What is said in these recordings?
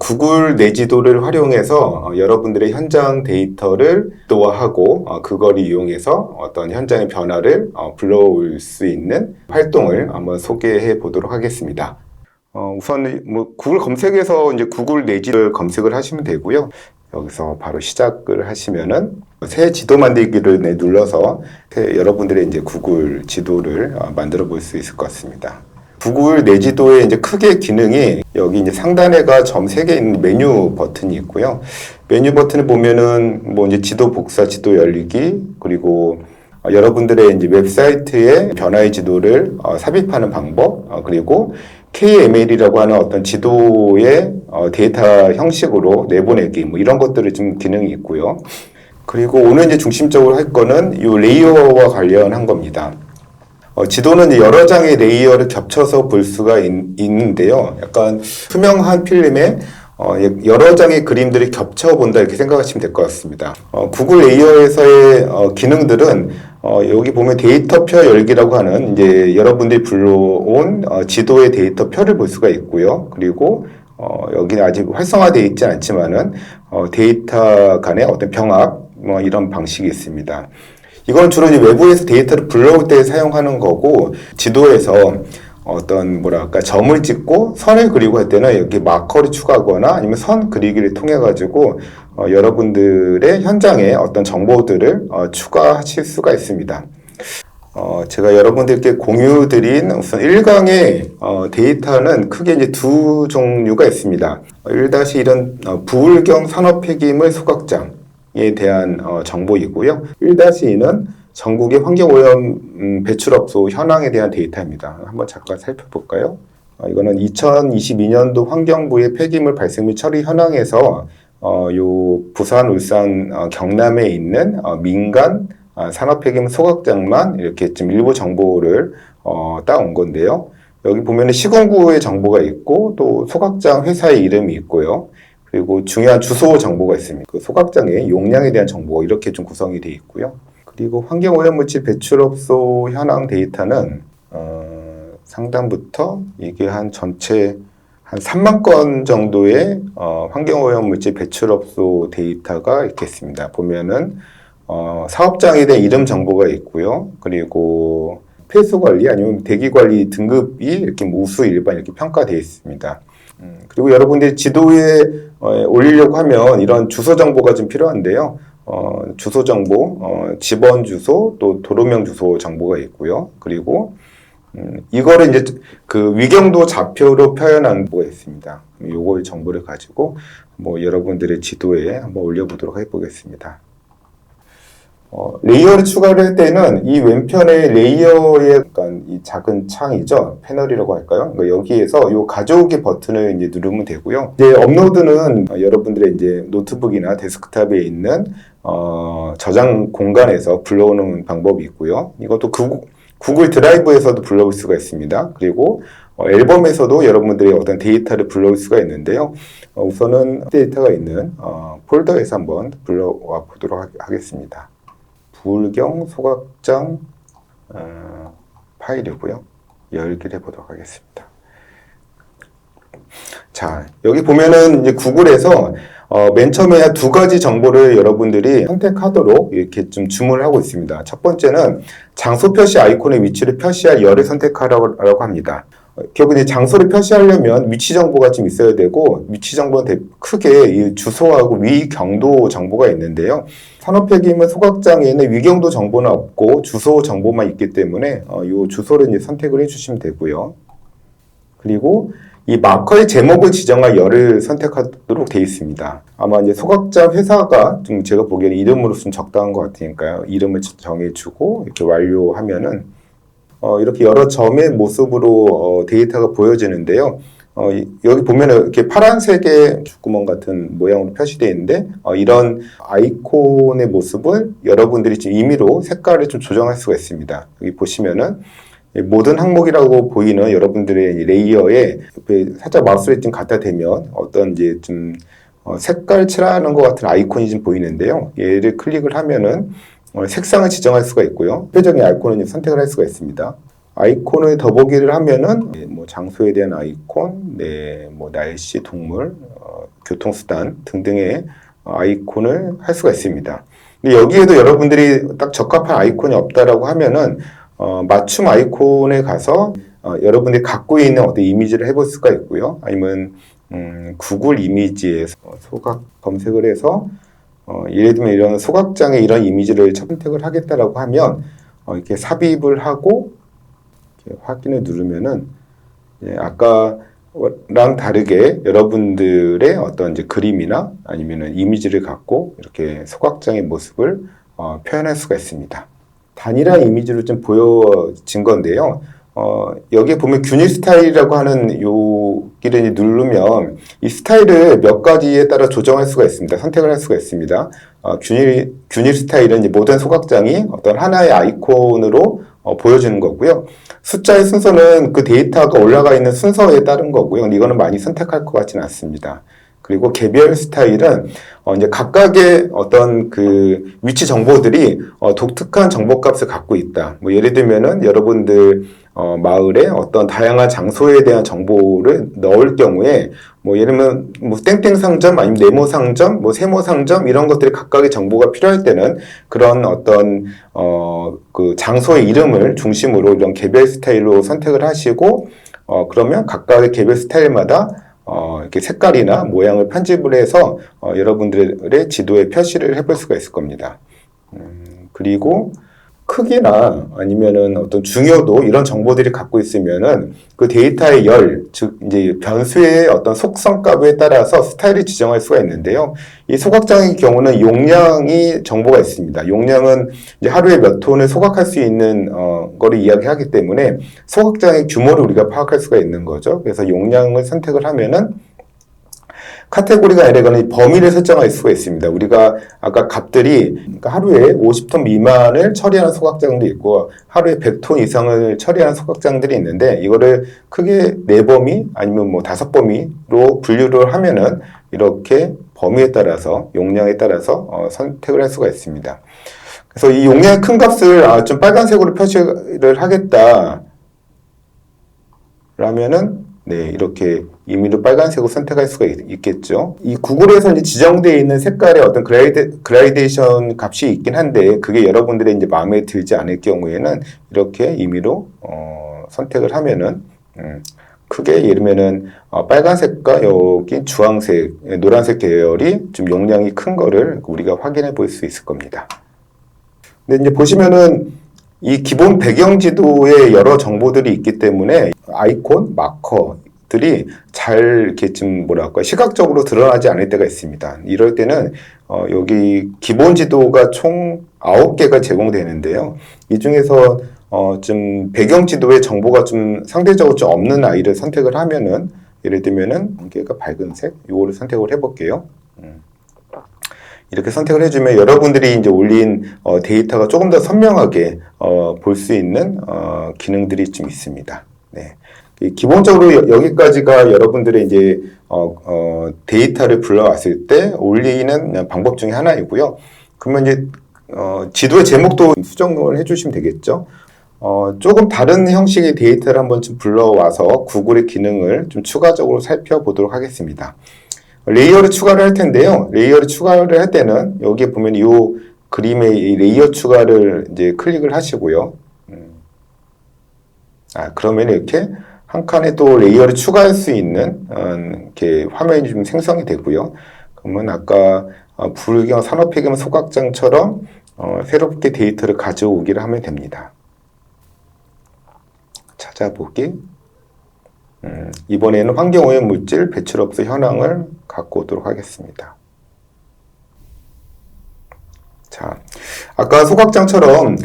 구글 내지도를 활용해서 여러분들의 현장 데이터를 지도화하고 그걸 이용해서 어떤 현장의 변화를 불러올 수 있는 활동을 한번 소개해 보도록 하겠습니다. 우선 구글 검색에서 이제 구글 내지도를 검색을 하시면 되고요. 여기서 바로 시작을 하시면은 새 지도 만들기를 눌러서 여러분들의 이제 구글 지도를 만들어 볼 수 있을 것 같습니다. 구글 내지도의 이제 크게 기능이 여기 이제 상단에가 점 3개 있는 메뉴 버튼이 있고요. 메뉴 버튼을 보면은 이제 지도 복사, 지도 열리기, 그리고 여러분들의 이제 웹사이트에 변화의 지도를 삽입하는 방법, 그리고 KML이라고 하는 어떤 지도의 데이터 형식으로 내보내기, 이런 것들을 좀 기능이 있고요. 그리고 오늘 이제 중심적으로 할 거는 이 레이어와 관련한 겁니다. 지도는 여러 장의 레이어를 겹쳐서 볼 수가 있는데요. 약간 투명한 필름에 여러 장의 그림들이 겹쳐본다 이렇게 생각하시면 될 것 같습니다. 구글 레이어에서의 기능들은 여기 보면 데이터표 열기라고 하는 이제 여러분들이 불러온 지도의 데이터표를 볼 수가 있고요. 그리고 여기는 아직 활성화되어 있지 않지만은 데이터 간의 어떤 병합 이런 방식이 있습니다. 이건 주로 이제 외부에서 데이터를 불러올 때 사용하는 거고, 지도에서 어떤 점을 찍고 선을 그리고 할 때는 여기 마커를 추가하거나 아니면 선 그리기를 통해 가지고 여러분들의 현장에 어떤 정보들을 추가하실 수가 있습니다. 제가 여러분들께 공유드린 우선 1강의 데이터는 크게 이제 두 종류가 있습니다. 1-1은 부울경 산업 폐기물 소각장에 대한 정보이고요. 1-2는 전국의 환경오염 배출업소 현황에 대한 데이터입니다. 한번 잠깐 살펴볼까요? 이거는 2022년도 환경부의 폐기물 발생 및 처리 현황에서 요 부산, 울산, 경남에 있는 민간 산업 폐기물 소각장만 이렇게 좀 일부 정보를 따온 건데요. 여기 보면은 시군구의 정보가 있고 또 소각장 회사의 이름이 있고요. 그리고 중요한 주소 정보가 있습니다. 그 소각장의 용량에 대한 정보가 이렇게 좀 구성이 되어 있고요. 그리고 환경오염물질 배출업소 현황 데이터는 상단부터 이게 전체 한 3만 건 정도의 환경오염물질 배출업소 데이터가 이렇게 있습니다. 보면은 사업장에 대한 이름 정보가 있고요. 그리고 폐수관리 아니면 대기관리 등급이 이렇게 우수, 일반 이렇게 평가되어 있습니다. 그리고 여러분들이 지도에 올리려고 하면 이런 주소 정보가 좀 필요한데요. 주소 정보, 집원 주소, 또 도로명 주소 정보가 있고요. 그리고 이거를 이제 그 위경도 좌표로 표현한 거가 있습니다. 요걸 정보를 가지고 여러분들의 지도에 한번 올려보도록 해보겠습니다. 레이어를 추가를 할 때는 이 왼편의 레이어의 약간 이 작은 창이죠. 패널이라고 할까요? 여기에서 이 가져오기 버튼을 이제 누르면 되고요. 이제 업로드는 여러분들의 이제 노트북이나 데스크탑에 있는 저장 공간에서 불러오는 방법이 있고요. 이것도 구글 드라이브에서도 불러올 수가 있습니다. 그리고 앨범에서도 여러분들의 어떤 데이터를 불러올 수가 있는데요. 우선은 데이터가 있는 폴더에서 한번 불러와 보도록 하겠습니다. 부울경 소각장 파일이고요. 열기를 해보도록 하겠습니다. 자, 여기 보면은 이제 구글에서 맨 처음에 두 가지 정보를 여러분들이 선택하도록 이렇게 좀 주문을 하고 있습니다. 첫 번째는 장소 표시 아이콘의 위치를 표시할 열을 선택하라고 합니다. 결국 이제 장소를 표시하려면 위치 정보가 좀 있어야 되고, 위치 정보는 크게 이 주소하고 위경도 정보가 있는데요. 산업폐기물 소각장에는 위경도 정보는 없고 주소 정보만 있기 때문에 이 주소를 이제 선택을 해주시면 되고요. 그리고 이 마커의 제목을 지정할 열을 선택하도록 되어 있습니다. 아마 이제 소각장 회사가 좀 제가 보기에는 이름으로 좀 적당한 것 같으니까요. 이름을 정해주고 이렇게 완료하면은 이렇게 여러 점의 모습으로 데이터가 보여지는데요. 여기 보면은 이렇게 파란색의 귓구멍 같은 모양으로 표시되어 있는데, 이런 아이콘의 모습을 여러분들이 지금 임의로 색깔을 좀 조정할 수가 있습니다. 여기 보시면은 모든 항목이라고 보이는 여러분들의 레이어에 살짝 마우스를 좀 갖다 대면 어떤 이제 좀 색깔 칠하는 것 같은 아이콘이 좀 보이는데요. 얘를 클릭을 하면은 색상을 지정할 수가 있고요. 표정의 아이콘을 선택을 할 수가 있습니다. 아이콘을 더보기를 하면은 뭐 장소에 대한 아이콘, 뭐 날씨, 동물, 교통수단 등등의 아이콘을 할 수가 있습니다. 근데 여기에도 여러분들이 딱 적합한 아이콘이 없다라고 하면은 맞춤 아이콘에 가서 여러분들이 갖고 있는 어떤 이미지를 해볼 수가 있고요. 아니면 구글 이미지에서 소각 검색을 해서 예를 들면 이런 소각장의 이런 이미지를 선택을 하겠다라고 하면 이렇게 삽입을 하고 이렇게 확인을 누르면은 아까랑 다르게 여러분들의 어떤 이제 그림이나 아니면은 이미지를 갖고 이렇게 소각장의 모습을 표현할 수가 있습니다. 단일한 이미지로 좀 보여진 건데요. 여기에 보면 균일 스타일이라고 하는 여기를 누르면 이 스타일을 몇 가지에 따라 조정할 수가 있습니다. 선택을 할 수가 있습니다. 균일 스타일은 이제 모든 소각장이 어떤 하나의 아이콘으로 보여지는 거고요. 숫자의 순서는 그 데이터가 올라가 있는 순서에 따른 거고요. 이거는 많이 선택할 것 같지는 않습니다. 그리고 개별 스타일은 이제 각각의 어떤 그 위치 정보들이 독특한 정보값을 갖고 있다. 뭐 예를 들면은 여러분들 마을에 어떤 다양한 장소에 대한 정보를 넣을 경우에 뭐 예를 들면 뭐 땡땡 상점 아니면 네모 상점 뭐 세모 상점 이런 것들이 각각의 정보가 필요할 때는 그런 어떤 그 장소의 이름을 중심으로 이런 개별 스타일로 선택을 하시고 그러면 각각의 개별 스타일마다 이렇게 색깔이나 모양을 편집을 해서 여러분들의 지도에 표시를 해볼 수가 있을 겁니다. 그리고 크기나 아니면은 어떤 중요도 이런 정보들이 갖고 있으면은 그 데이터의 열, 즉 이제 변수의 어떤 속성 값에 따라서 스타일을 지정할 수가 있는데요. 이 소각장의 경우는 용량이 정보가 있습니다. 용량은 이제 하루에 몇 톤을 소각할 수 있는 거를 이야기하기 때문에 소각장의 규모를 우리가 파악할 수가 있는 거죠. 그래서 용량을 선택을 하면은 카테고리가 아니라 이거는 범위를 설정할 수가 있습니다. 우리가 아까 값들이 그러니까 하루에 50톤 미만을 처리하는 소각장도 있고 하루에 100톤 이상을 처리하는 소각장들이 있는데 이거를 크게 4범위 아니면 뭐 5범위로 분류를 하면은 이렇게 범위에 따라서 용량에 따라서 선택을 할 수가 있습니다. 그래서 이 용량의 큰 값을 좀 빨간색으로 표시를 하겠다 라면은 이렇게 임의로 빨간색으로 선택할 수가 있겠죠. 이 구글에서 이제 지정되어 있는 색깔의 어떤 그라데이션 값이 있긴 한데 그게 여러분들의 이제 마음에 들지 않을 경우에는 이렇게 임의로 선택을 하면은 크게 예를 들면은 빨간색과 여기 주황색, 노란색 계열이 좀 용량이 큰 거를 우리가 확인해 볼 수 있을 겁니다. 근데 이제 보시면은 이 기본 배경 지도에 여러 정보들이 있기 때문에 아이콘, 마커들이 잘 이렇게 좀 뭐랄까 시각적으로 드러나지 않을 때가 있습니다. 이럴 때는 여기 기본 지도가 총 9개가 제공되는데요. 이 중에서 좀 배경 지도에 정보가 좀 상대적으로 좀 없는 아이를 선택을 하면은 예를 들면은 여기가 밝은색, 요거를 선택을 해볼게요. 이렇게 선택을 해주면 여러분들이 이제 올린 데이터가 조금 더 선명하게 볼 수 있는 기능들이 좀 있습니다. 네. 기본적으로 여기까지가 여러분들의 이제 데이터를 불러왔을 때 올리는 방법 중에 하나이고요. 그러면 이제 지도의 제목도 수정을 해주시면 되겠죠. 조금 다른 형식의 데이터를 한번 좀 불러와서 구글의 기능을 좀 추가적으로 살펴보도록 하겠습니다. 레이어를 추가를 할 텐데요. 레이어를 추가를 할 때는 여기에 보면 이 그림의 이 레이어 추가를 이제 클릭을 하시고요. 그러면 이렇게 한 칸에 또 레이어를 추가할 수 있는 이렇게 화면이 좀 생성이 되고요. 그러면 아까 불경 산업폐기물 소각장처럼 새롭게 데이터를 가져오기를 하면 됩니다. 찾아보기. 이번에는 환경오염 물질 배출업소 현황을 갖고 오도록 하겠습니다. 자, 아까 소각장처럼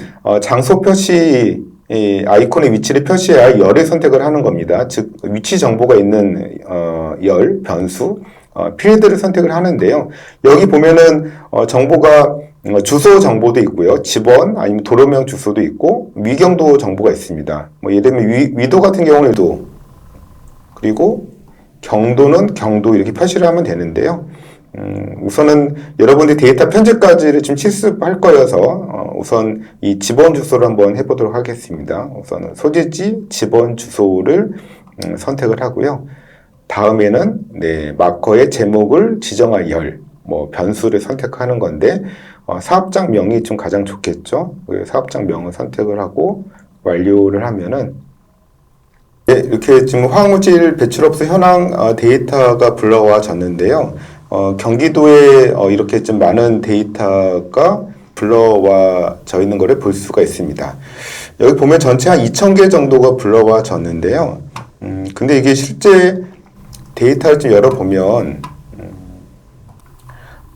장소 표시 아이콘의 위치를 표시해야 열을 선택을 하는 겁니다. 즉 위치 정보가 있는 열, 변수, 필드를 선택을 하는데요. 여기 보면은 정보가 주소 정보도 있고요. 집원 아니면 도로명 주소도 있고 위경도 정보가 있습니다. 뭐 예를 들면 위도 같은 경우는 도 그리고 경도는 경도 이렇게 표시를 하면 되는데요. 우선은 여러분들이 데이터 편집까지를 지금 실습할 거여서 우선 이 지번 주소를 한번 해보도록 하겠습니다. 우선은 소재지 지번 주소를 선택을 하고요. 다음에는 마커의 제목을 지정할 열, 변수를 선택하는 건데 사업장 명이 좀 가장 좋겠죠. 사업장 명을 선택을 하고 완료를 하면은 이렇게 지금 화학물질 배출업소 현황 데이터가 불러와졌는데요. 경기도에 이렇게 좀 많은 데이터가 불러와져 있는 것을 볼 수가 있습니다. 여기 보면 전체 한 2,000개 정도가 불러와졌는데요. 근데 이게 실제 데이터를 좀 열어보면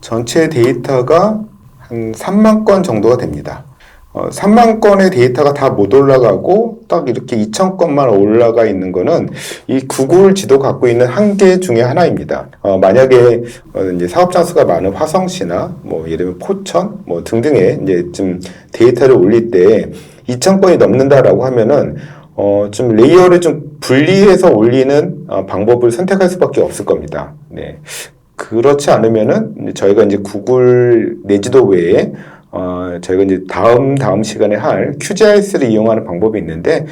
전체 데이터가 한 3만 건 정도가 됩니다. 3만 건의 데이터가 다 못 올라가고 딱 이렇게 2,000건만 올라가 있는 거는 이 구글 지도 갖고 있는 한계 중에 하나입니다. 만약에 이제 사업장 수가 많은 화성시나 예를 들면 포천 등등의 이제 좀 데이터를 올릴 때 2,000건이 넘는다라고 하면은 좀 레이어를 좀 분리해서 올리는 방법을 선택할 수밖에 없을 겁니다. 네. 그렇지 않으면은 저희가 이제 구글 내지도 외에 저희가 이제 다음 시간에 할 QGIS를 이용하는 방법이 있는데,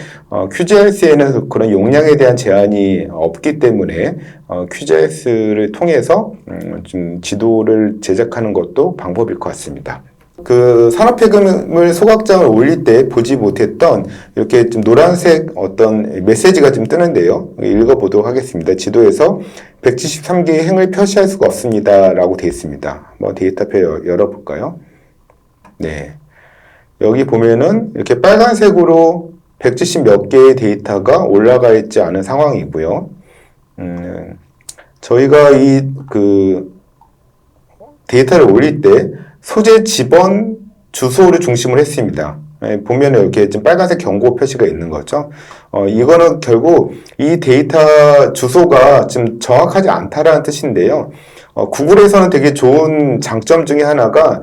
QGIS에는 그런 용량에 대한 제한이 없기 때문에, QGIS를 통해서, 좀 지도를 제작하는 것도 방법일 것 같습니다. 그 산업폐기물 소각장을 올릴 때 보지 못했던 이렇게 좀 노란색 어떤 메시지가 좀 뜨는데요. 읽어보도록 하겠습니다. 지도에서 173개의 행을 표시할 수가 없습니다. 라고 되어 있습니다. 데이터표 열어볼까요? 네. 여기 보면은 이렇게 빨간색으로 170 몇 개의 데이터가 올라가 있지 않은 상황이고요. 저희가 데이터를 올릴 때 소재 지번 주소를 중심으로 했습니다. 보면 이렇게 좀 빨간색 경고 표시가 있는 거죠. 이거는 결국 이 데이터 주소가 좀 정확하지 않다라는 뜻인데요. 구글에서는 되게 좋은 장점 중에 하나가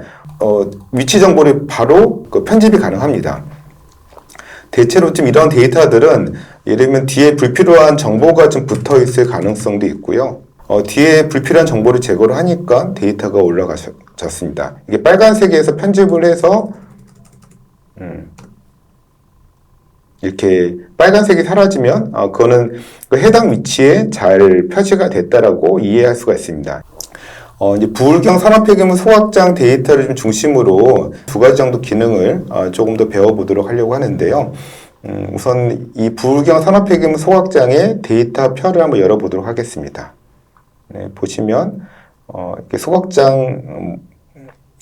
위치 정보를 바로 편집이 가능합니다. 대체로 좀 이런 데이터들은 예를 들면 뒤에 불필요한 정보가 좀 붙어 있을 가능성도 있고요. 뒤에 불필요한 정보를 제거를 하니까 데이터가 올라가졌습니다. 이게 빨간색에서 편집을 해서 이렇게 빨간색이 사라지면 그거는 그 해당 위치에 잘 표시가 됐다라고 이해할 수가 있습니다. 이제 부울경 산업폐기물 소각장 데이터를 좀 중심으로 두 가지 정도 기능을 조금 더 배워보도록 하려고 하는데요. 우선 이 부울경 산업폐기물 소각장의 데이터표를 한번 열어보도록 하겠습니다. 네, 보시면 이렇게 소각장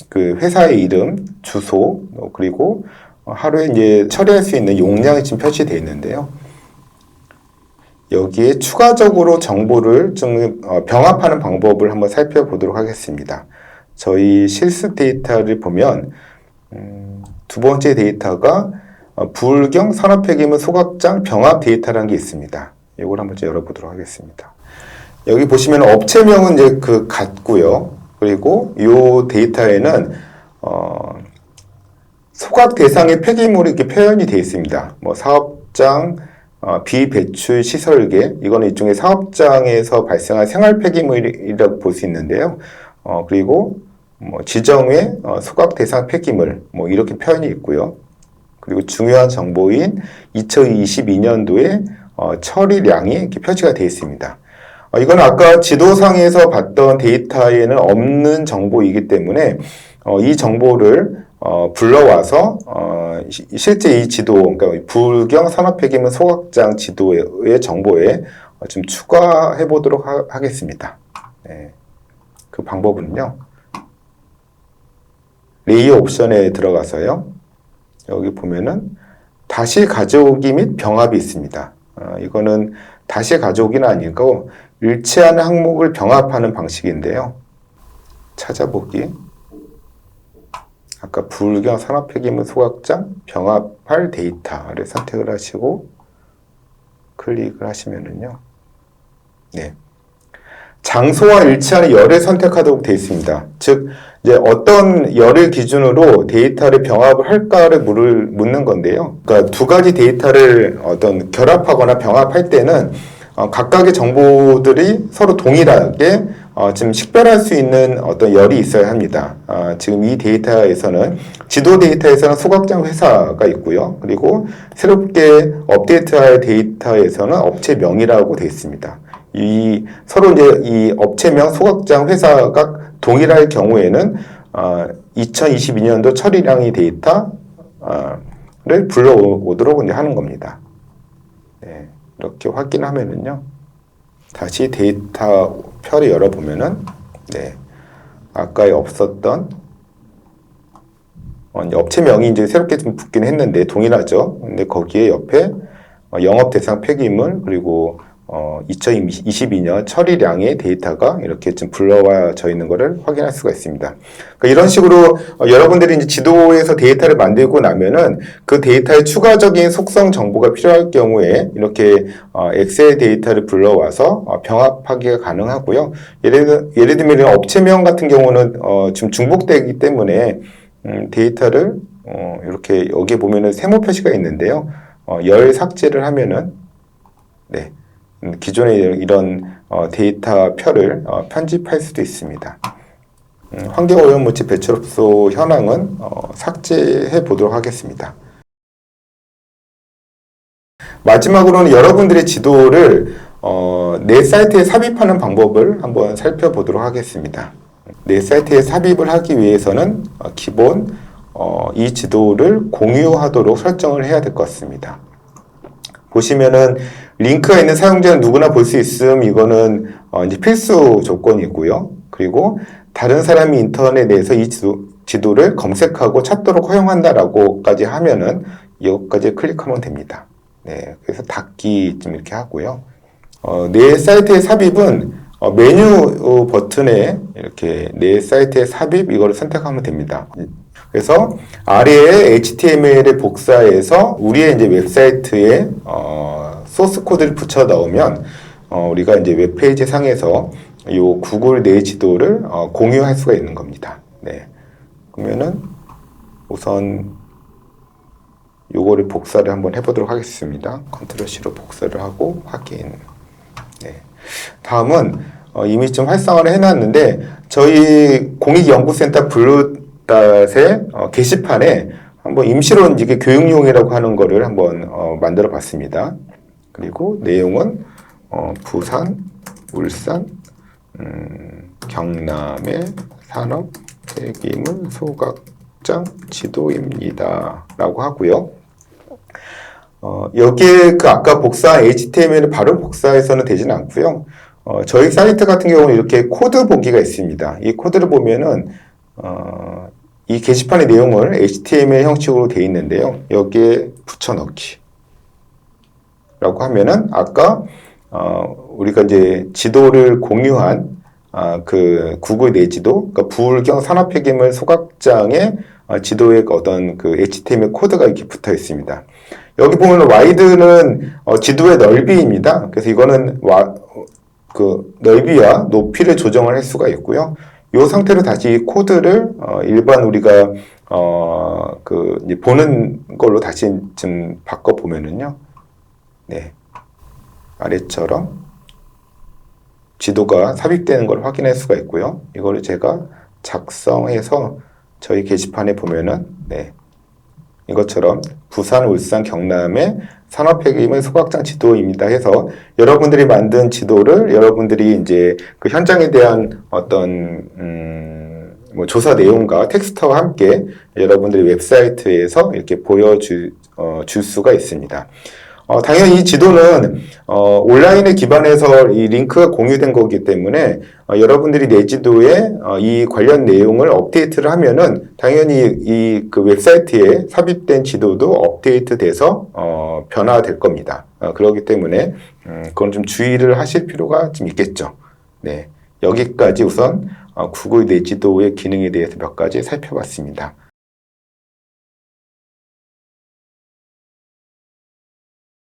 그 회사의 이름, 주소, 그리고 하루에 이제 처리할 수 있는 용량이 지금 표시되어 있는데요. 여기에 추가적으로 정보를 좀 병합하는 방법을 한번 살펴보도록 하겠습니다. 저희 실습 데이터를 보면 두 번째 데이터가 부울경 산업폐기물 소각장 병합 데이터라는 게 있습니다. 이걸 한번 열어보도록 하겠습니다. 여기 보시면 업체명은 이제 같고요. 그리고 이 데이터에는 소각 대상의 폐기물이 이렇게 표현이 되어 있습니다. 사업장 비배출 시설계, 이거는 일종의 사업장에서 발생한 생활 폐기물이라고 볼 수 있는데요. 그리고 지정의 소각 대상 폐기물, 이렇게 표현이 있고요. 그리고 중요한 정보인 2022년도에 처리량이 이렇게 표시가 되어 있습니다. 이건 아까 지도상에서 봤던 데이터에는 없는 정보이기 때문에 이 정보를 불러와서 실제 이 지도, 그러니까 부울경 산업폐기물 소각장 지도의 정보에 좀 추가해 보도록 하겠습니다. 네. 그 방법은요, 레이어 옵션에 들어가서요, 여기 보면은 다시 가져오기 및 병합이 있습니다. 이거는 다시 가져오기는 아니고 일치하는 항목을 병합하는 방식인데요. 찾아보기. 아까 부울경 산업폐기물 소각장 병합할 데이터를 선택을 하시고 클릭을 하시면은요. 네. 장소와 일치하는 열을 선택하도록 되어 있습니다. 즉, 이제 어떤 열을 기준으로 데이터를 병합을 할까를 묻는 건데요. 그러니까 두 가지 데이터를 결합하거나 병합할 때는 각각의 정보들이 서로 동일하게 좀 식별할 수 있는 어떤 열이 있어야 합니다. 지금 이 데이터에서는 지도 데이터에서는 소각장 회사가 있고요. 그리고 새롭게 업데이트할 데이터에서는 업체명이라고 되어 있습니다. 서로 이제 이 업체명, 소각장 회사가 동일할 경우에는 2022년도 처리량의 데이터를 불러오도록 이제 하는 겁니다. 네, 이렇게 확인하면은요. 다시 데이터 표를 열어보면은, 네, 아까 없었던 업체명이 이제 새롭게 좀 붙긴 했는데 동일하죠. 근데 거기에 옆에 영업 대상 폐기물 그리고 2022년 처리량의 데이터가 이렇게 좀 불러와져 있는 것을 확인할 수가 있습니다. 그러니까 이런 식으로 여러분들이 이제 지도에서 데이터를 만들고 나면은 그 데이터의 추가적인 속성 정보가 필요할 경우에 이렇게 엑셀 데이터를 불러와서 병합하기가 가능하고요. 예를 들면 업체명 같은 경우는 지금 중복되기 때문에 데이터를 이렇게 여기 보면은 세모 표시가 있는데요. 열 삭제를 하면은 네. 기존의 이런 데이터 표를 편집할 수도 있습니다. 환경오염물질 배출업소 현황은 삭제해 보도록 하겠습니다. 마지막으로는 여러분들의 지도를 내 사이트에 삽입하는 방법을 한번 살펴보도록 하겠습니다. 내 사이트에 삽입을 하기 위해서는 기본 이 지도를 공유하도록 설정을 해야 될 것 같습니다. 보시면은 링크가 있는 사용자는 누구나 볼 수 있음. 이거는 이제 필수 조건이고요. 그리고 다른 사람이 인터넷에서 이 지도를 검색하고 찾도록 허용한다라고까지 하면은 이것까지 클릭하면 됩니다. 네, 그래서 닫기 좀 이렇게 하고요. 내 사이트의 삽입은 메뉴 버튼에 이렇게 내 사이트의 삽입 이거를 선택하면 됩니다. 그래서 아래에 HTML을 복사해서 우리의 이제 웹사이트에 소스 코드를 붙여 넣으면 우리가 이제 웹페이지 상에서 이 구글 내 지도를 공유할 수가 있는 겁니다. 네. 그러면은 우선 요거를 복사를 한번 해보도록 하겠습니다. 컨트롤 C로 복사를 하고 확인. 네. 다음은 이미 좀 활성화를 해놨는데 저희 공익연구센터 블루닷의 게시판에 한번 임시로 이게 교육용이라고 하는 거를 한번 만들어 봤습니다. 그리고 내용은 부산, 울산, 경남의 산업 폐기물 소각장 지도입니다. 라고 하고요. 여기에 그 아까 복사 HTML을 바로 복사해서는 되지는 않고요. 저희 사이트 같은 경우는 이렇게 코드 보기가 있습니다. 이 코드를 보면은 이 게시판의 내용을 HTML 형식으로 되어 있는데요. 여기에 붙여넣기 라고 하면은 아까 우리가 이제 지도를 공유한 그 구글 내 지도, 그러니까 부울경 산업폐기물 소각장의 지도의 어떤 그 HTML 코드가 이렇게 붙어 있습니다. 여기 보면 와이드는 지도의 넓이입니다. 그래서 이거는 그 넓이와 높이를 조정을 할 수가 있고요. 이 상태로 다시 코드를 일반 우리가 그 이제 보는 걸로 다시 좀 바꿔 보면은요. 네. 아래처럼 지도가 삽입되는 걸 확인할 수가 있고요. 이거를 제가 작성해서 저희 게시판에 보면은 네. 이것처럼 부산, 울산, 경남의 산업폐기물 소각장 지도입니다 해서 여러분들이 만든 지도를 여러분들이 이제 그 현장에 대한 어떤 뭐 조사 내용과 텍스트와 함께 여러분들의 웹사이트에서 이렇게 보여줄 수가 있습니다. 당연히 이 지도는 온라인에 기반해서 이 링크가 공유된 거기 때문에 여러분들이 내 지도에 이 관련 내용을 업데이트를 하면은 당연히 이 그 웹사이트에 삽입된 지도도 업데이트돼서 변화될 겁니다. 그렇기 때문에 그건 좀 주의를 하실 필요가 좀 있겠죠. 네, 여기까지 우선 구글 내 지도의 기능에 대해서 몇 가지 살펴봤습니다.